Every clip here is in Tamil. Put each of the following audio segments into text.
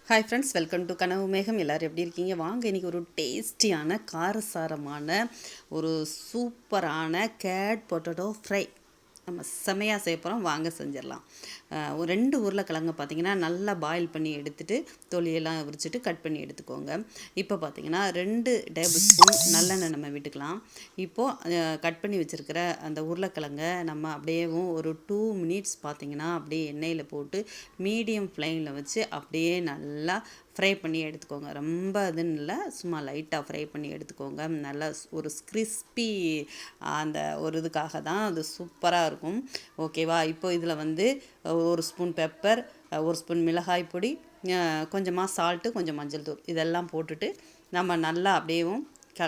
ஹாய் ஃப்ரெண்ட்ஸ், வெல்கம் டு கனவு மேகம். எல்லோரும் எப்படி இருக்கீங்க? வாங்க இன்றைக்கி ஒரு டேஸ்டியான காரசாரமான ஒரு சூப்பரான கேட் பொட்டேட்டோ ஃப்ரை நம்ம செமையாக செய்ய போகிறோம். வாங்க செஞ்சிடலாம். ஒரு 2 உருளைக்கிழங்கு பார்த்திங்கன்னா நல்லா பாயில் பண்ணி எடுத்துகிட்டு தொலியெல்லாம் உரிச்சிட்டு கட் பண்ணி எடுத்துக்கோங்க. இப்போ பார்த்திங்கன்னா 2 டேபிள் ஸ்பூன் நல்லெண்ணெய் நம்ம விட்டுக்கலாம். இப்போது கட் பண்ணி வச்சுருக்கிற அந்த உருளைக்கிழங்கை நம்ம அப்படியேவும் ஒரு 2 மினிட்ஸ் பார்த்திங்கன்னா அப்படியே எண்ணெயில் போட்டு மீடியம் ஃப்ளேமில் வச்சு அப்படியே நல்லா ஃப்ரை பண்ணி எடுத்துக்கோங்க. ரொம்ப அதுன்னு இல்லை, சும்மா லைட்டாக ஃப்ரை பண்ணி எடுத்துக்கோங்க. நல்லா ஒரு கிறிஸ்பி அந்த ஒரு இதுக்காக தான் அது சூப்பராக இருக்கும். ஓகேவா? இப்போ இதில் வந்து 1 ஸ்பூன் பெப்பர், 1 ஸ்பூன் மிளகாய் பொடி, கொஞ்சமாக சால்ட்டு, கொஞ்சம் மஞ்சள் தூள் இதெல்லாம் போட்டுட்டு நம்ம நல்லா அப்படியேவும்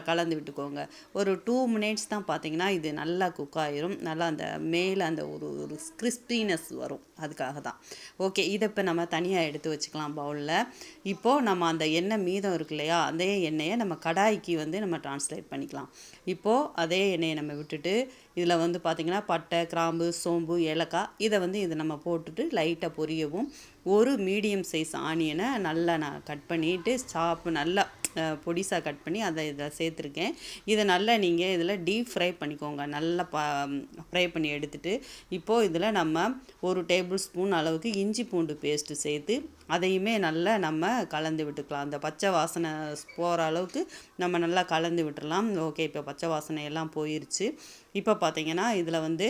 கலந்து விட்டுக்கோங்க. ஒரு 2 மினிட்ஸ் தான் பார்த்திங்கன்னா இது நல்லா குக் ஆகிரும். நல்லா அந்த மேலே அந்த ஒரு கிறிஸ்பினஸ் வரும், அதுக்காக தான். ஓகே, இதை இப்போ நம்ம தனியாக எடுத்து வச்சுக்கலாம் பவுலில். இப்போது நம்ம அந்த எண்ணெய் மீதம் இருக்கு இல்லையா, அதே எண்ணெயை நம்ம கடாய்க்கு வந்து நம்ம ட்ரான்ஸ்லேட் பண்ணிக்கலாம். இப்போது அதே எண்ணெயை நம்ம விட்டுட்டு இதில் வந்து பார்த்திங்கன்னா பட்டை, கிராம்பு, சோம்பு, ஏலக்காய் இதை நம்ம போட்டுட்டு லைட்டாக பொரியவும். ஒரு மீடியம் சைஸ் ஆனியனை நல்லா நான் கட் பண்ணிவிட்டு நல்லா பொடிசாக கட் பண்ணி அதை இதில் சேர்த்துருக்கேன். இதை நல்லா நீங்கள் இதில் டீப் ஃப்ரை பண்ணிக்கோங்க. நல்லா ஃப்ரை பண்ணி எடுத்துகிட்டு இப்போது இதில் நம்ம ஒரு டேபிள் ஸ்பூன் அளவுக்கு இஞ்சி பூண்டு பேஸ்ட்டு சேர்த்து அதையுமே நல்லா நம்ம கலந்து விட்டுக்கலாம். அந்த பச்சை வாசனை போகிற அளவுக்கு நம்ம நல்லா கலந்து விட்டுடலாம். ஓகே, இப்போ பச்சை வாசனை எல்லாம் போயிடுச்சு. இப்போ பார்த்திங்கன்னா இதில் வந்து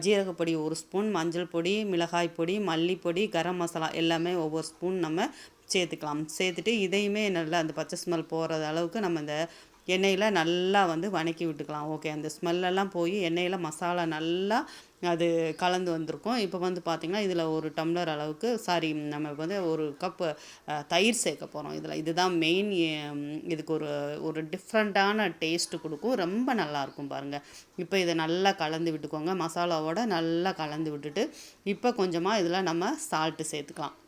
ஜீரகப்பொடி 1 ஸ்பூன், மஞ்சள் பொடி, மிளகாய் பொடி, மல்லிப்பொடி, கரம் மசாலா எல்லாமே ஒவ்வொரு ஸ்பூன் நம்ம சேர்த்துக்கலாம். சேர்த்துட்டு இதையுமே நல்லா அந்த பச்சை ஸ்மெல் போகிற அளவுக்கு நம்ம இந்த எண்ணெயில் நல்லா வந்து வதக்கி விட்டுக்கலாம். ஓகே, அந்த ஸ்மெல்லெல்லாம் போய் எண்ணெயில் மசாலா நல்லா அது கலந்து வந்திருக்கும். இப்போ வந்து பார்த்திங்கன்னா இதில் 1 டம்ளர் அளவுக்கு நம்ம வந்து 1 கப்பு தயிர் சேர்க்க போகிறோம். இதுதான் மெயின். இதுக்கு ஒரு டிஃப்ரெண்ட்டான டேஸ்ட்டு கொடுக்கும். ரொம்ப நல்லாயிருக்கும் பாருங்கள். இப்போ இதை நல்லா கலந்து விட்டுக்கோங்க. மசாலாவோட நல்லா கலந்து விட்டுட்டு இப்போ கொஞ்சமாக இதில் நம்ம சால்ட்டு சேர்த்துக்கலாம்.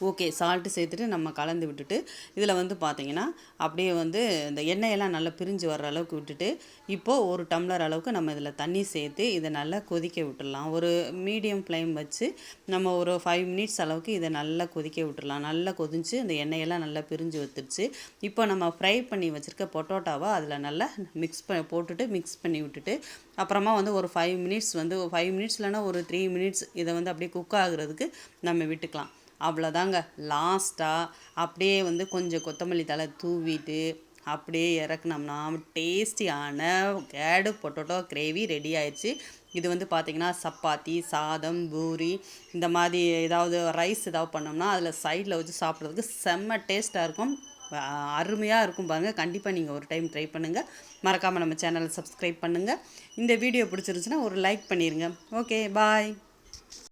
ஓகே, சால்ட்டு சேர்த்துட்டு நம்ம கலந்து விட்டுட்டு இதில் வந்து பார்த்திங்கன்னா அப்படியே வந்து இந்த எண்ணெயெல்லாம் நல்லா பிரிஞ்சு வர்ற அளவுக்கு விட்டுட்டு இப்போது 1 டம்ளர் அளவுக்கு நம்ம இதில் தண்ணி சேர்த்து இதை நல்லா கொதிக்க விட்டுடலாம். ஒரு மீடியம் ஃப்ளேம் வச்சு நம்ம ஒரு 5 மினிட்ஸ் அளவுக்கு இதை நல்லா கொதிக்க விட்டுடலாம். நல்லா கொதிச்சு இந்த எண்ணெயெல்லாம் நல்லா பிரிஞ்சு வந்துடுச்சு. இப்போ நம்ம ஃப்ரை பண்ணி வச்சுருக்க பொட்டோட்டாவை அதில் நல்லா போட்டுட்டு மிக்ஸ் பண்ணி விட்டுட்டு அப்புறமா வந்து ஒரு 5 மினிட்ஸ் வந்து 5 மினிட்ஸ் இல்லைன்னா ஒரு 3 மினிட்ஸ் இதை வந்து அப்படியே குக் ஆகுறதுக்கு நம்ம விட்டுக்கலாம். அவ்வளோதாங்க. லாஸ்ட்டாக அப்படியே வந்து கொஞ்சம் கொத்தமல்லி தழை தூவிட்டு அப்படியே இறக்குனோம்னா டேஸ்டியான கேடு பொட்டேட்டோ கிரேவி ரெடி ஆயிடுச்சு. இது வந்து பார்த்திங்கன்னா சப்பாத்தி, சாதம், பூரி இந்த மாதிரி ஏதாவது ரைஸ் ஏதாவது பண்ணோம்னா அதில் சைடில் வச்சு சாப்பிட்றதுக்கு செம்ம டேஸ்ட்டாக இருக்கும். அருமையாக இருக்கும் பாருங்கள். கண்டிப்பாக நீங்கள் ஒரு டைம் ட்ரை பண்ணுங்கள். மறக்காமல் நம்ம சேனலை சப்ஸ்கிரைப் பண்ணுங்கள். இந்த வீடியோ பிடிச்சிருந்துச்சுன்னா ஒரு லைக் பண்ணிடுங்க. ஓகே, பாய்.